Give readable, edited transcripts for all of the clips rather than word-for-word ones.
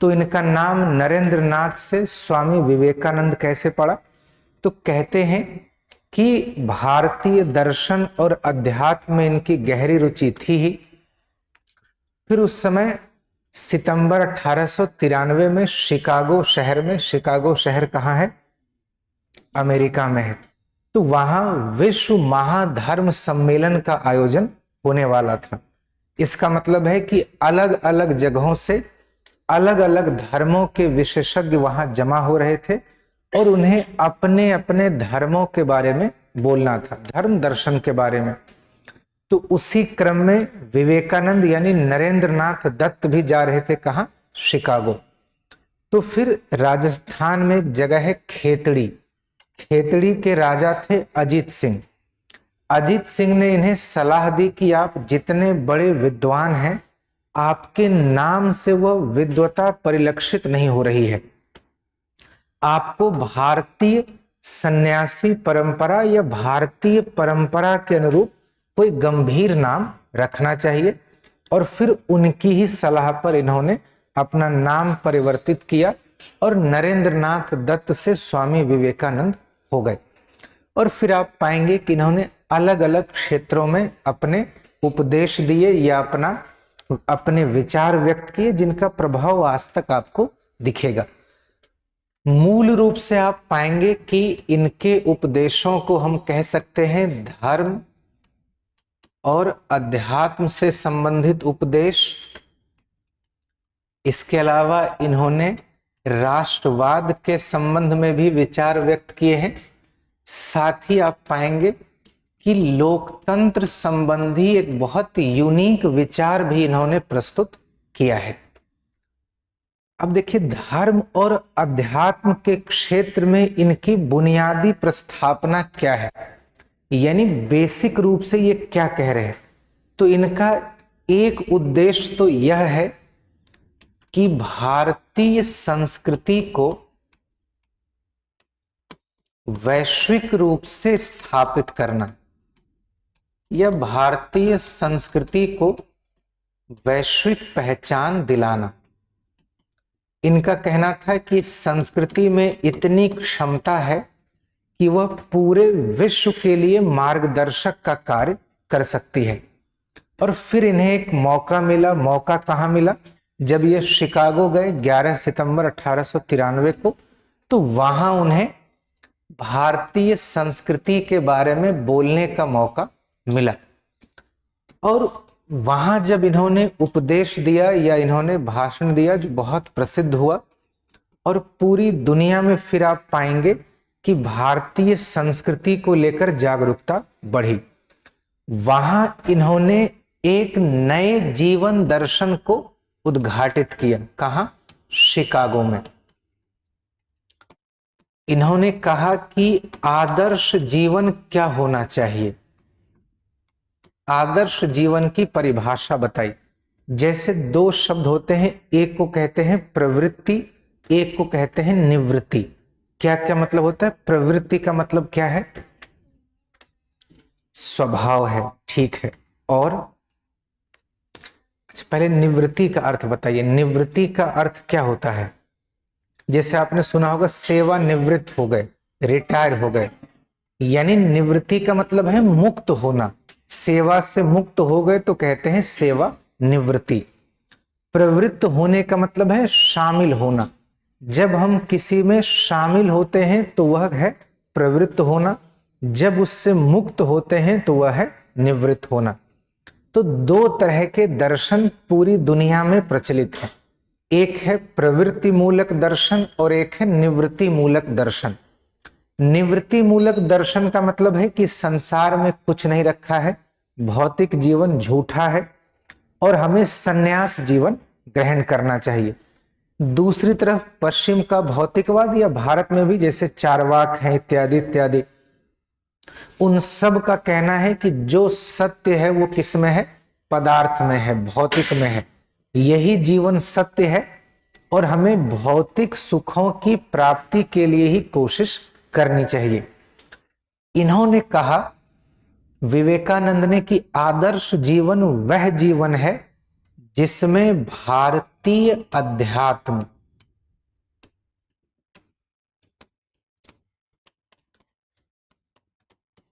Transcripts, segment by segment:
तो इनका नाम नरेंद्र नाथ से स्वामी विवेकानंद कैसे पड़ा? तो कहते हैं कि भारतीय दर्शन और अध्यात्म में इनकी गहरी रुचि थी ही। फिर उस समय सितंबर 1893 में शिकागो शहर में, शिकागो शहर कहाँ है? अमेरिका में है, तो वहां विश्व महाधर्म सम्मेलन का आयोजन होने वाला था। इसका मतलब है कि अलग अलग जगहों से अलग अलग धर्मों के विशेषज्ञ वहां जमा हो रहे थे और उन्हें अपने अपने धर्मों के बारे में बोलना था, धर्म दर्शन के बारे में। तो उसी क्रम में विवेकानंद यानी नरेंद्र नाथ दत्त भी जा रहे थे, कहां? शिकागो। तो फिर राजस्थान में एक जगह है खेतड़ी, खेतड़ी के राजा थे अजीत सिंह। अजीत सिंह ने इन्हें सलाह दी कि आप जितने बड़े विद्वान हैं, आपके नाम से वह विद्वता परिलक्षित नहीं हो रही है। आपको भारतीय सन्यासी परंपरा या भारतीय परंपरा के अनुरूप कोई गंभीर नाम रखना चाहिए। और फिर उनकी ही सलाह पर इन्होंने अपना नाम परिवर्तित किया और नरेंद्र नाथ दत्त से स्वामी विवेकानंद हो गए। और फिर आप पाएंगे कि इन्होंने अलग अलग क्षेत्रों में अपने उपदेश दिए या अपने विचार व्यक्त किए, जिनका प्रभाव आज तक आपको दिखेगा। मूल रूप से आप पाएंगे कि इनके उपदेशों को हम कह सकते हैं धर्म और अध्यात्म से संबंधित उपदेश। इसके अलावा इन्होंने राष्ट्रवाद के संबंध में भी विचार व्यक्त किए हैं। साथ ही आप पाएंगे कि लोकतंत्र संबंधी एक बहुत यूनिक विचार भी इन्होंने प्रस्तुत किया है। अब देखिए, धर्म और अध्यात्म के क्षेत्र में इनकी बुनियादी प्रस्थापना क्या है, यानी बेसिक रूप से ये क्या कह रहे हैं। तो इनका एक उद्देश्य तो यह है कि भारतीय संस्कृति को वैश्विक रूप से स्थापित करना या भारतीय संस्कृति को वैश्विक पहचान दिलाना। इनका कहना था कि संस्कृति में इतनी क्षमता है कि वह पूरे विश्व के लिए मार्गदर्शक का कार्य कर सकती है। और फिर इन्हें एक मौका मिला। मौका कहाँ मिला? जब ये शिकागो गए 11 सितंबर 1893 को, तो वहां उन्हें भारतीय संस्कृति के बारे में बोलने का मौका मिला। और वहां जब इन्होंने उपदेश दिया या इन्होंने भाषण दिया जो बहुत प्रसिद्ध हुआ, और पूरी दुनिया में फिर आप पाएंगे कि भारतीय संस्कृति को लेकर जागरूकता बढ़ी। वहां इन्होंने एक नए जीवन दर्शन को उद्घाटित किया। कहां? शिकागो में। इन्होंने कहा कि आदर्श जीवन क्या होना चाहिए। आदर्श जीवन की परिभाषा बताई। जैसे दो शब्द होते हैं, एक को कहते हैं प्रवृत्ति, एक को कहते हैं निवृत्ति। क्या क्या मतलब होता है? प्रवृत्ति का मतलब क्या है? स्वभाव है, ठीक है। और अच्छा, पहले निवृत्ति का अर्थ बताइए। निवृत्ति का अर्थ क्या होता है? जैसे आपने सुना होगा सेवानिवृत्त हो गए, रिटायर हो गए, यानी निवृत्ति का मतलब है मुक्त होना। सेवा से मुक्त हो गए तो कहते हैं सेवा निवृत्ति। प्रवृत्त होने का मतलब है शामिल होना। जब हम किसी में शामिल होते हैं तो वह है प्रवृत्त होना, जब उससे मुक्त होते हैं तो वह है निवृत्त होना। तो दो तरह के दर्शन पूरी दुनिया में प्रचलित हैं। एक है प्रवृत्ति मूलक दर्शन और एक है निवृत्ति मूलक दर्शन। निवृत्ति मूलक दर्शन का मतलब है कि संसार में कुछ नहीं रखा है, भौतिक जीवन झूठा है और हमें संन्यास जीवन ग्रहण करना चाहिए। दूसरी तरफ पश्चिम का भौतिकवाद या भारत में भी जैसे चारवाक हैं इत्यादि इत्यादि, उन सब का कहना है कि जो सत्य है वो किस में है? पदार्थ में है, भौतिक में है। यही जीवन सत्य है और हमें भौतिक सुखों की प्राप्ति के लिए ही कोशिश करनी चाहिए। इन्होंने कहा, विवेकानंद ने, कि आदर्श जीवन वह जीवन है जिसमें भारतीय अध्यात्म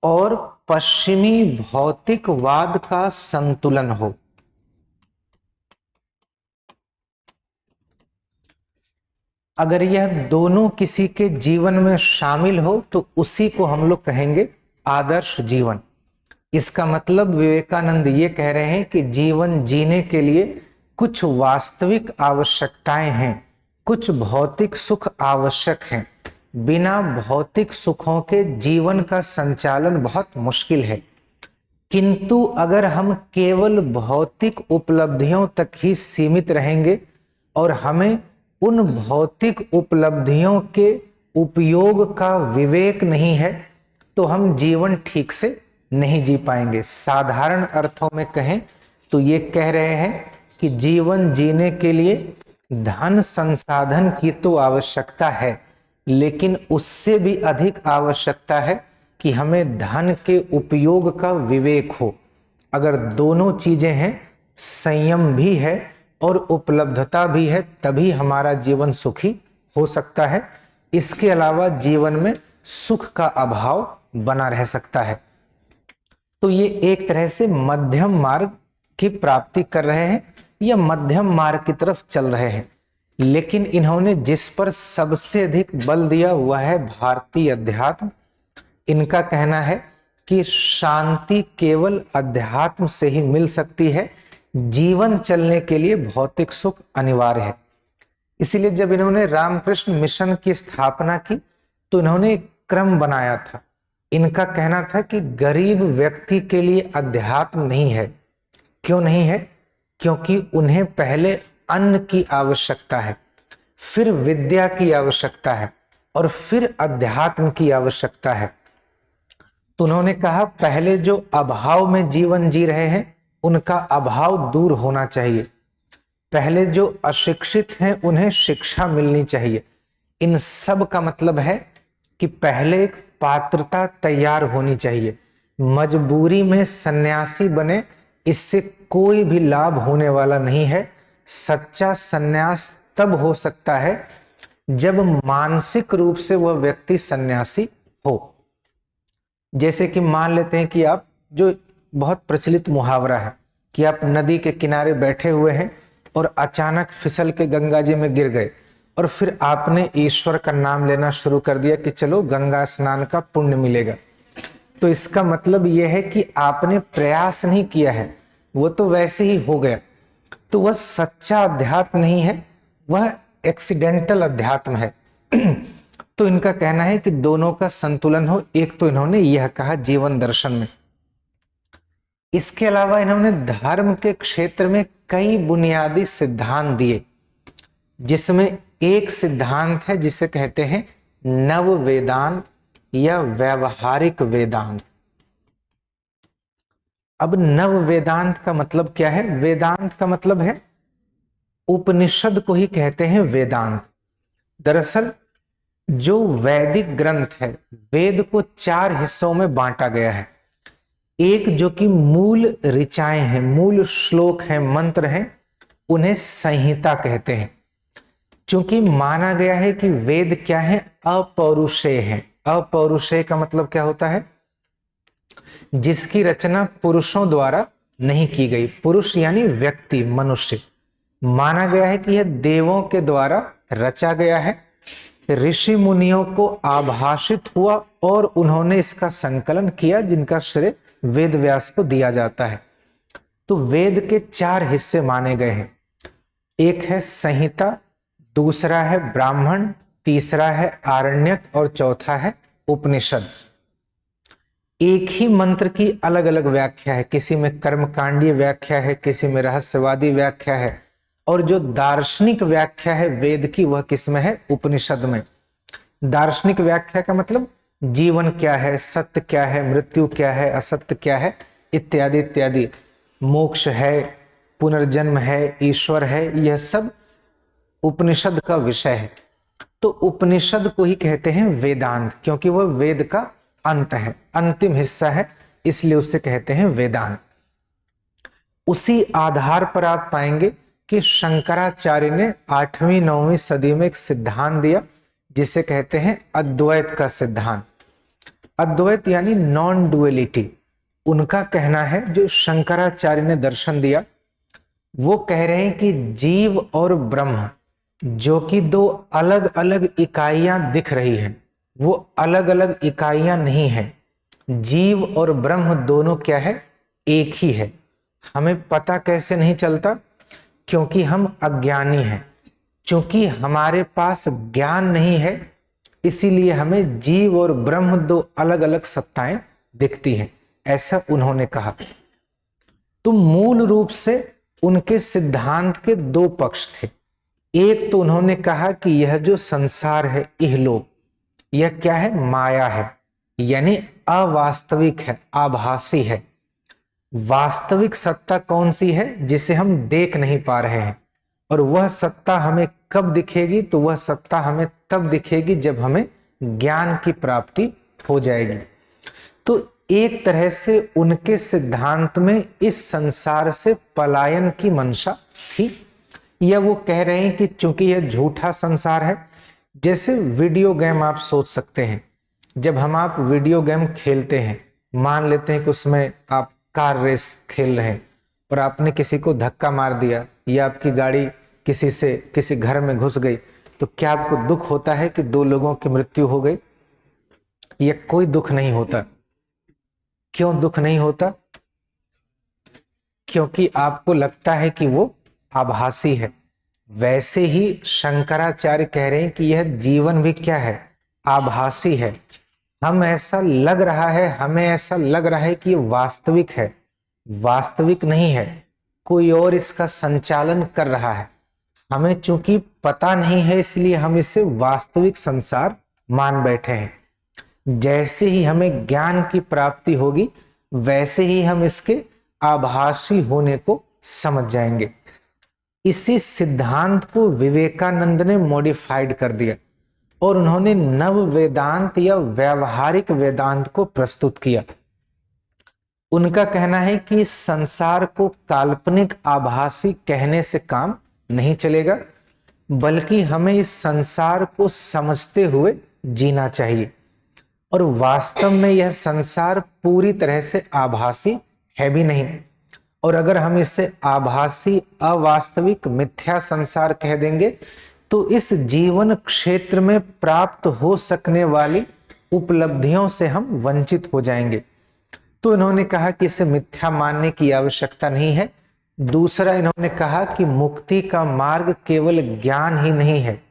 और पश्चिमी भौतिकवाद का संतुलन हो। अगर यह दोनों किसी के जीवन में शामिल हो तो उसी को हम लोग कहेंगे आदर्श जीवन। इसका मतलब विवेकानंद ये कह रहे हैं कि जीवन जीने के लिए कुछ वास्तविक आवश्यकताएं हैं, कुछ भौतिक सुख आवश्यक हैं। बिना भौतिक सुखों के जीवन का संचालन बहुत मुश्किल है। किंतु अगर हम केवल भौतिक उपलब्धियों तक ही सीमित रहेंगे और हमें उन भौतिक उपलब्धियों के उपयोग का विवेक नहीं है तो हम जीवन ठीक से नहीं जी पाएंगे। साधारण अर्थों में कहें तो ये कह रहे हैं कि जीवन जीने के लिए धन संसाधन की तो आवश्यकता है, लेकिन उससे भी अधिक आवश्यकता है कि हमें धन के उपयोग का विवेक हो। अगर दोनों चीजें हैं, संयम भी है और उपलब्धता भी है, तभी हमारा जीवन सुखी हो सकता है। इसके अलावा जीवन में सुख का अभाव बना रह सकता है। तो ये एक तरह से मध्यम मार्ग की प्राप्ति कर रहे हैं या मध्यम मार्ग की तरफ चल रहे हैं। लेकिन इन्होंने जिस पर सबसे अधिक बल दिया हुआ है भारतीय अध्यात्म। इनका कहना है कि शांति केवल अध्यात्म से ही मिल सकती है, जीवन चलने के लिए भौतिक सुख अनिवार्य है। इसीलिए जब इन्होंने रामकृष्ण मिशन की स्थापना की तो इन्होंने एक क्रम बनाया था। इनका कहना था कि गरीब व्यक्ति के लिए अध्यात्म नहीं है। क्यों नहीं है? क्योंकि उन्हें पहले अन्न की आवश्यकता है, फिर विद्या की आवश्यकता है और फिर अध्यात्म की आवश्यकता है। तो उन्होंने कहा पहले जो अभाव में जीवन जी रहे हैं उनका अभाव दूर होना चाहिए। पहले जो अशिक्षित हैं उन्हें शिक्षा मिलनी चाहिए। इन सब का मतलब है कि पहले एक पात्रता तैयार होनी चाहिए। मजबूरी में सन्यासी बने, इससे कोई भी लाभ होने वाला नहीं है। सच्चा सन्यास तब हो सकता है जब मानसिक रूप से वह व्यक्ति सन्यासी हो। जैसे कि मान लेते हैं कि आप, जो बहुत प्रचलित मुहावरा है कि आप नदी के किनारे बैठे हुए हैं और अचानक फिसल के गंगा जी में गिर गए और फिर आपने ईश्वर का नाम लेना शुरू कर दिया कि चलो गंगा स्नान का पुण्य मिलेगा। तो इसका मतलब यह है कि आपने प्रयास नहीं किया है, वो तो वैसे ही हो गया। तो वह सच्चा अध्यात्म नहीं है, वह एक्सीडेंटल अध्यात्म है। तो इनका कहना है कि दोनों का संतुलन हो। एक तो इन्होंने यह कहा जीवन दर्शन में। इसके अलावा इन्होंने धर्म के क्षेत्र में कई बुनियादी सिद्धांत दिए, जिसमें एक सिद्धांत है जिसे कहते हैं नव वेदांत या व्यवहारिक वेदांत। अब नव वेदांत का मतलब क्या है? वेदांत का मतलब है उपनिषद को ही कहते हैं वेदांत। दरअसल जो वैदिक ग्रंथ है, वेद को 4 हिस्सों में बांटा गया है। एक जो कि मूल ऋचाएं हैं, मूल श्लोक हैं, मंत्र हैं, उन्हें संहिता कहते हैं। क्योंकि माना गया है कि वेद क्या है? अपौरुषेय है। अपौरुषेय का मतलब क्या होता है? जिसकी रचना पुरुषों द्वारा नहीं की गई। पुरुष यानी व्यक्ति, मनुष्य। माना गया है कि यह देवों के द्वारा रचा गया है, ऋषि मुनियों को आभाषित हुआ और उन्होंने इसका संकलन किया, जिनका श्रेय वेद व्यास को दिया जाता है। तो वेद के 4 हिस्से माने गए हैं। एक है संहिता, दूसरा है ब्राह्मण, तीसरा है आरण्यक और चौथा है उपनिषद। एक ही मंत्र की अलग अलग व्याख्या है। किसी में कर्मकांडीय व्याख्या है, किसी में रहस्यवादी व्याख्या है, और जो दार्शनिक व्याख्या है वेद की वह किसमें है? उपनिषद में। दार्शनिक व्याख्या का मतलब जीवन क्या है, सत्य क्या है, मृत्यु क्या है, असत्य क्या है, इत्यादि इत्यादि। मोक्ष है, पुनर्जन्म है, ईश्वर है, यह सब उपनिषद का विषय है। तो उपनिषद को ही कहते हैं वेदांत, क्योंकि वह वेद का अंत है, अंतिम हिस्सा है, इसलिए उसे कहते हैं वेदांत। उसी आधार पर आप पाएंगे कि शंकराचार्य ने 8वीं-9वीं सदी में एक सिद्धांत दिया जिसे कहते हैं अद्वैत का सिद्धांत। अद्वैत यानी नॉन डुअलिटी। उनका कहना है, जो शंकराचार्य ने दर्शन दिया, वो कह रहे हैं कि जीव और ब्रह्म जो कि दो अलग अलग इकाइयां दिख रही हैं, वो अलग अलग इकाइयां नहीं हैं। जीव और ब्रह्म दोनों क्या है? एक ही है। हमें पता कैसे नहीं चलता? क्योंकि हम अज्ञानी हैं। क्योंकि हमारे पास ज्ञान नहीं है, इसीलिए हमें जीव और ब्रह्म दो अलग अलग सत्ताएं दिखती हैं, ऐसा उन्होंने कहा। तो मूल रूप से उनके सिद्धांत के दो पक्ष थे। एक तो उन्होंने कहा कि यह जो संसार है, इहलोक, यह क्या है? माया है, यानी अवास्तविक है, आभासी है। वास्तविक सत्ता कौन सी है? जिसे हम देख नहीं पा रहे हैं। और वह सत्ता हमें कब दिखेगी? तो वह सत्ता हमें तब दिखेगी जब हमें ज्ञान की प्राप्ति हो जाएगी। तो एक तरह से उनके सिद्धांत में इस संसार से पलायन की मंशा थी, या वो कह रहे हैं कि चूंकि यह झूठा संसार है। जैसे वीडियो गेम आप सोच सकते हैं, जब आप वीडियो गेम खेलते हैं, मान लेते हैं कि उसमें आप कार रेस खेल रहे हैं और आपने किसी को धक्का मार दिया या आपकी गाड़ी किसी घर में घुस गई, तो क्या आपको दुख होता है कि 2 लोगों की मृत्यु हो गई? या कोई दुख नहीं होता। क्यों दुख नहीं होता? क्योंकि आपको लगता है कि वो आभासी है। वैसे ही शंकराचार्य कह रहे हैं कि यह जीवन भी क्या है? आभासी है। हमें ऐसा लग रहा है कि ये वास्तविक है, वास्तविक नहीं है। कोई और इसका संचालन कर रहा है। हमें चूंकि पता नहीं है, इसलिए हम इसे वास्तविक संसार मान बैठे हैं। जैसे ही हमें ज्ञान की प्राप्ति होगी, वैसे ही हम इसके आभासी होने को समझ जाएंगे। इसी सिद्धांत को विवेकानंद ने मॉडिफाइड कर दिया और उन्होंने नव वेदांत या व्यावहारिक वेदांत को प्रस्तुत किया। उनका कहना है कि इस संसार को काल्पनिक आभासी कहने से काम नहीं चलेगा, बल्कि हमें इस संसार को समझते हुए जीना चाहिए। और वास्तव में यह संसार पूरी तरह से आभासी है भी नहीं। और अगर हम इसे आभासी, अवास्तविक, मिथ्या संसार कह देंगे, तो इस जीवन क्षेत्र में प्राप्त हो सकने वाली उपलब्धियों से हम वंचित हो जाएंगे। तो इन्होंने कहा कि इसे मिथ्या मानने की आवश्यकता नहीं है। दूसरा, इन्होंने कहा कि मुक्ति का मार्ग केवल ज्ञान ही नहीं है,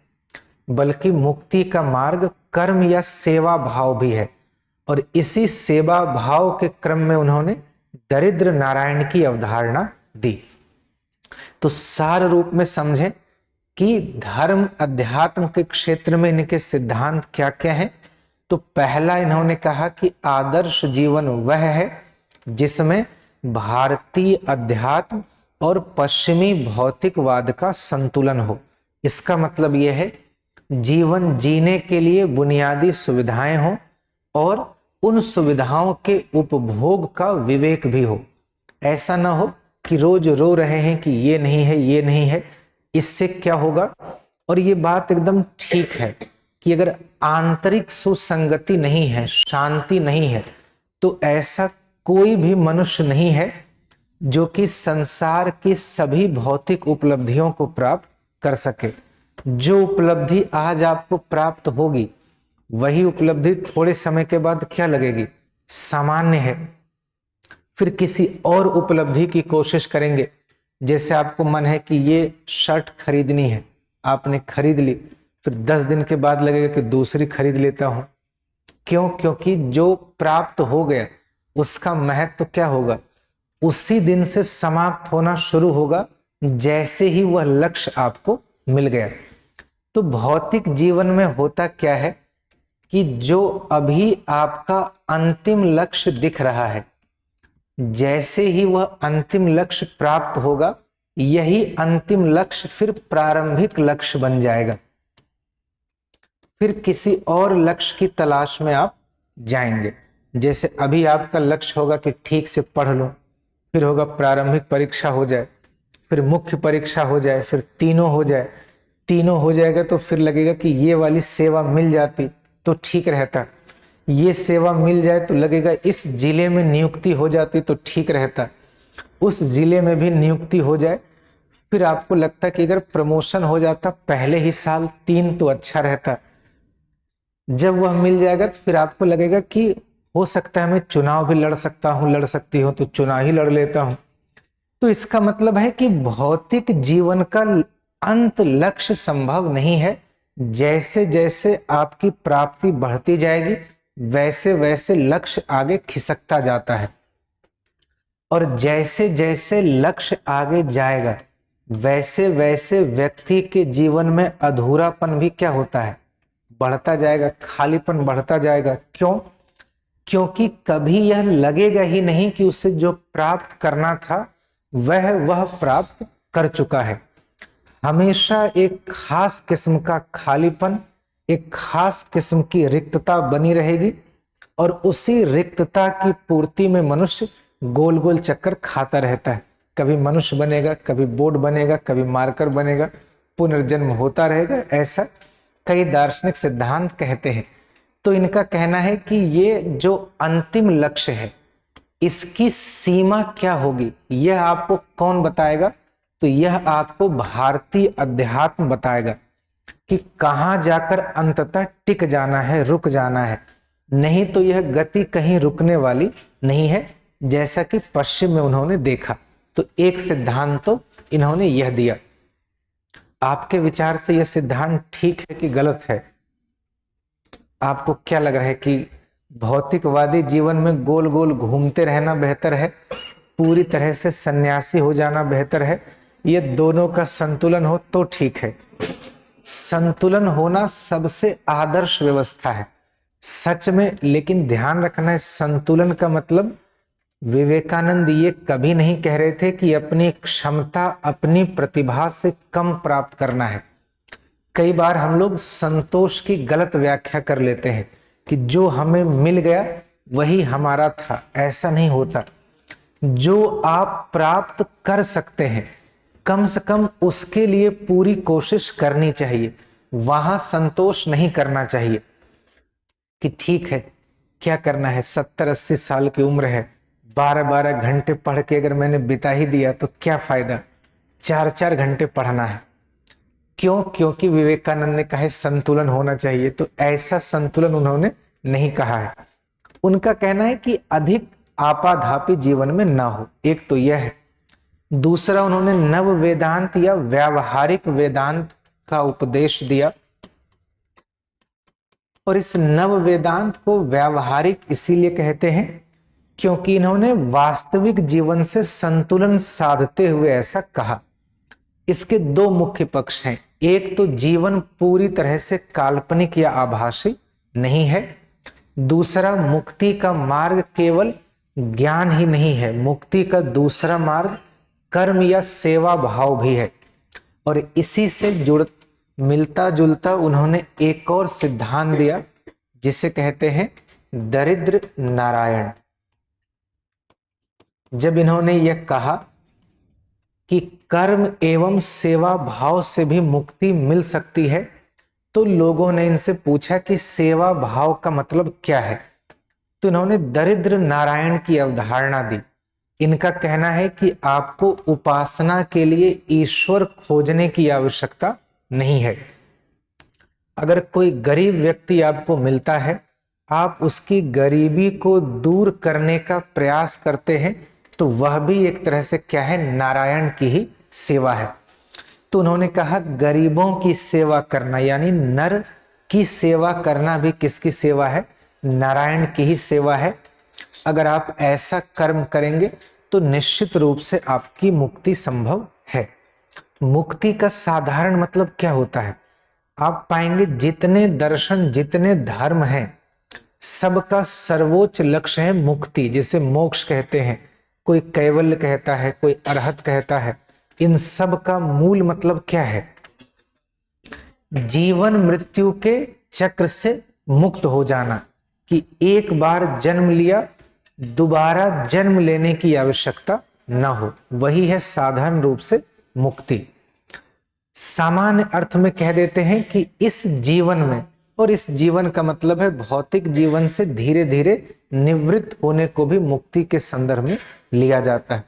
बल्कि मुक्ति का मार्ग कर्म या सेवा भाव भी है। और इसी सेवा भाव के क्रम में उन्होंने दरिद्र नारायण की अवधारणा दी। तो सार रूप में समझें कि धर्म अध्यात्म के क्षेत्र में इनके सिद्धांत क्या क्या हैं। तो पहला, इन्होंने कहा कि आदर्श जीवन वह है जिसमें भारतीय अध्यात्म और पश्चिमी भौतिकवाद का संतुलन हो। इसका मतलब यह है, जीवन जीने के लिए बुनियादी सुविधाएं हों और उन सुविधाओं के उपभोग का विवेक भी हो। ऐसा ना हो कि रोज रो रहे हैं कि ये नहीं है, ये नहीं है। इससे क्या होगा? और ये बात एकदम ठीक है कि अगर आंतरिक सुसंगति नहीं है, शांति नहीं है, तो ऐसा कोई भी मनुष्य नहीं है जो कि संसार की सभी भौतिक उपलब्धियों को प्राप्त कर सके। जो उपलब्धि आज आपको प्राप्त होगी, वही उपलब्धि थोड़े समय के बाद क्या लगेगी? सामान्य है। फिर किसी और उपलब्धि की कोशिश करेंगे। जैसे आपको मन है कि ये शर्ट खरीदनी है, आपने खरीद ली, फिर 10 दिन के बाद लगेगा कि दूसरी खरीद लेता हूं। क्यों? क्योंकि जो प्राप्त हो गया उसका महत्व क्या होगा? उसी दिन से समाप्त होना शुरू होगा, जैसे ही वह लक्ष्य आपको मिल गया। तो भौतिक जीवन में होता क्या है कि जो अभी आपका अंतिम लक्ष्य दिख रहा है, जैसे ही वह अंतिम लक्ष्य प्राप्त होगा, यही अंतिम लक्ष्य फिर प्रारंभिक लक्ष्य बन जाएगा। फिर किसी और लक्ष्य की तलाश में आप जाएंगे। जैसे अभी आपका लक्ष्य होगा कि ठीक से पढ़ लूं, फिर होगा प्रारंभिक परीक्षा हो जाए, फिर मुख्य परीक्षा हो जाए, फिर तीनों हो जाए। तीनों हो जाएगा तो फिर लगेगा कि ये वाली सेवा मिल जाती तो ठीक रहता, ये सेवा मिल जाए तो लगेगा इस जिले में नियुक्ति हो जाती तो ठीक रहता, उस जिले में भी नियुक्ति हो जाए। फिर आपको लगता कि अगर प्रमोशन हो जाता पहले ही साल 3 तो अच्छा रहता। जब वह मिल जाएगा तो फिर आपको लगेगा कि हो सकता है मैं चुनाव भी लड़ सकता हूं, लड़ सकती हूं, तो चुनाव ही लड़ लेता हूं। तो इसका मतलब है कि भौतिक जीवन का अंत लक्ष्य संभव नहीं है। जैसे जैसे आपकी प्राप्ति बढ़ती जाएगी वैसे वैसे लक्ष्य आगे खिसकता जाता है, और जैसे जैसे लक्ष्य आगे जाएगा वैसे वैसे व्यक्ति के जीवन में अधूरापन भी क्या होता है, बढ़ता जाएगा, खालीपन बढ़ता जाएगा। क्यों? क्योंकि कभी यह लगेगा ही नहीं कि उसे जो प्राप्त करना था वह प्राप्त कर चुका है। हमेशा एक खास किस्म का खालीपन, एक खास किस्म की रिक्तता बनी रहेगी, और उसी रिक्तता की पूर्ति में मनुष्य गोल गोल चक्कर खाता रहता है। कभी मनुष्य बनेगा, कभी बोर्ड बनेगा, कभी मार्कर बनेगा, पुनर्जन्म होता रहेगा, ऐसा कई दार्शनिक सिद्धांत कहते हैं। तो इनका कहना है कि ये जो अंतिम लक्ष्य है इसकी सीमा क्या होगी यह आपको कौन बताएगा? तो यह आपको भारतीय अध्यात्म बताएगा कि कहां जाकर अंततः टिक जाना है, रुक जाना है। नहीं तो यह गति कहीं रुकने वाली नहीं है, जैसा कि पश्चिम में उन्होंने देखा। तो एक सिद्धांत तो इन्होंने यह दिया। आपके विचार से यह सिद्धांत ठीक है कि गलत है? आपको क्या लग रहा है कि भौतिकवादी जीवन में गोल गोल घूमते रहना बेहतर है, पूरी तरह से सन्यासी हो जाना बेहतर है? ये दोनों का संतुलन हो तो ठीक है। संतुलन होना सबसे आदर्श व्यवस्था है सच में, लेकिन ध्यान रखना है संतुलन का मतलब विवेकानंद ये कभी नहीं कह रहे थे कि अपनी क्षमता, अपनी प्रतिभा से कम प्राप्त करना है। कई बार हम लोग संतोष की गलत व्याख्या कर लेते हैं कि जो हमें मिल गया वही हमारा था। ऐसा नहीं होता। जो आप प्राप्त कर सकते हैं कम से कम उसके लिए पूरी कोशिश करनी चाहिए। वहां संतोष नहीं करना चाहिए कि ठीक है क्या करना है, 70-80 साल की उम्र है, 12-12 घंटे पढ़ के अगर मैंने बिता ही दिया तो क्या फायदा, 4-4 घंटे पढ़ना है। क्यों? क्योंकि विवेकानंद ने कहा है संतुलन होना चाहिए। तो ऐसा संतुलन उन्होंने नहीं कहा है। उनका कहना है कि अधिक आपाधापी जीवन में ना हो, एक तो यह है। दूसरा, उन्होंने नव वेदांत या व्यावहारिक वेदांत का उपदेश दिया, और इस नव वेदांत को व्यावहारिक इसीलिए कहते हैं क्योंकि इन्होंने वास्तविक जीवन से संतुलन साधते हुए ऐसा कहा। इसके दो मुख्य पक्ष हैं। एक तो जीवन पूरी तरह से काल्पनिक या आभासी नहीं है। दूसरा, मुक्ति का मार्ग केवल ज्ञान ही नहीं है, मुक्ति का दूसरा मार्ग कर्म या सेवा भाव भी है। और इसी से जुड़ मिलता जुलता उन्होंने एक और सिद्धांत दिया जिसे कहते हैं दरिद्र नारायण। जब इन्होंने यह कहा कि कर्म एवं सेवा भाव से भी मुक्ति मिल सकती है, तो लोगों ने इनसे पूछा कि सेवा भाव का मतलब क्या है। तो इन्होंने दरिद्र नारायण की अवधारणा दी। इनका कहना है कि आपको उपासना के लिए ईश्वर खोजने की आवश्यकता नहीं है। अगर कोई गरीब व्यक्ति आपको मिलता है, आप उसकी गरीबी को दूर करने का प्रयास करते हैं, तो वह भी एक तरह से क्या है, नारायण की ही सेवा है। तो उन्होंने कहा गरीबों की सेवा करना यानी नर की सेवा करना भी किसकी सेवा है, नारायण की ही सेवा है। अगर आप ऐसा कर्म करेंगे तो निश्चित रूप से आपकी मुक्ति संभव है। मुक्ति का साधारण मतलब क्या होता है? आप पाएंगे जितने दर्शन, जितने धर्म हैं, सबका सर्वोच्च लक्ष्य है मुक्ति, जिसे मोक्ष कहते हैं। कोई कैवल्य कहता है, कोई अरहत कहता है। इन सब का मूल मतलब क्या है? जीवन मृत्यु के चक्र से मुक्त हो जाना, कि एक बार जन्म लिया, दोबारा जन्म लेने की आवश्यकता न हो, वही है साधारण रूप से मुक्ति। सामान्य अर्थ में कह देते हैं कि इस जीवन में, और इस जीवन का मतलब है भौतिक जीवन से धीरे धीरे निवृत्त होने को भी मुक्ति के संदर्भ में लिया जाता है।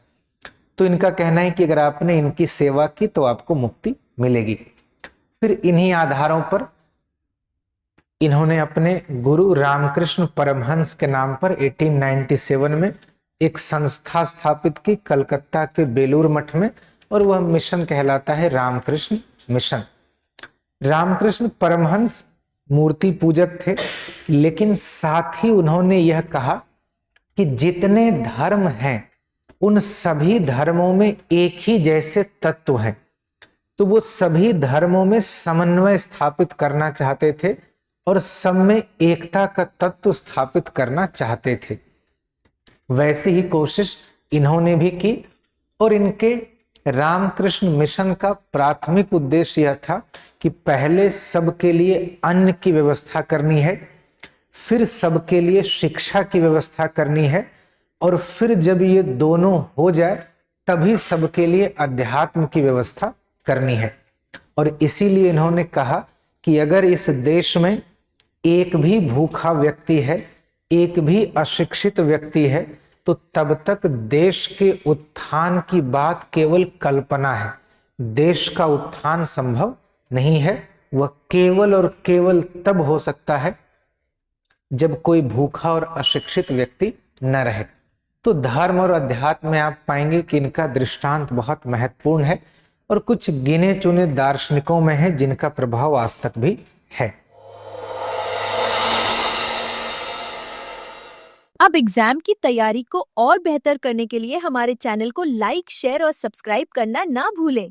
तो इनका कहना है कि अगर आपने इनकी सेवा की तो आपको मुक्ति मिलेगी। फिर इन्हीं आधारों पर इन्होंने अपने गुरु रामकृष्ण परमहंस के नाम पर 1897 में एक संस्था स्थापित की कलकत्ता के बेलूर मठ में, और वह मिशन कहलाता है रामकृष्ण मिशन। रामकृष्ण परमहंस मूर्ति पूजक थे, लेकिन साथ ही उन्होंने यह कहा कि जितने धर्म हैं उन सभी धर्मों में एक ही जैसे तत्व हैं, तो वो सभी धर्मों में समन्वय स्थापित करना चाहते थे और सब में एकता का तत्व स्थापित करना चाहते थे। वैसी ही कोशिश इन्होंने भी की, और इनके रामकृष्ण मिशन का प्राथमिक उद्देश्य यह था कि पहले सबके लिए अन्न की व्यवस्था करनी है, फिर सबके लिए शिक्षा की व्यवस्था करनी है, और फिर जब ये दोनों हो जाए तभी सबके लिए अध्यात्म की व्यवस्था करनी है। और इसीलिए इन्होंने कहा कि अगर इस देश में एक भी भूखा व्यक्ति है, एक भी अशिक्षित व्यक्ति है, तो तब तक देश के उत्थान की बात केवल कल्पना है, देश का उत्थान संभव नहीं है। वह केवल और केवल तब हो सकता है जब कोई भूखा और अशिक्षित व्यक्ति न रहे। तो धर्म और अध्यात्म में आप पाएंगे कि इनका दृष्टांत बहुत महत्वपूर्ण है, और कुछ गिने चुने दार्शनिकों में है जिनका प्रभाव आज तक भी है। अब एग्जाम की तैयारी को और बेहतर करने के लिए हमारे चैनल को लाइक, शेयर और सब्सक्राइब करना ना भूलें।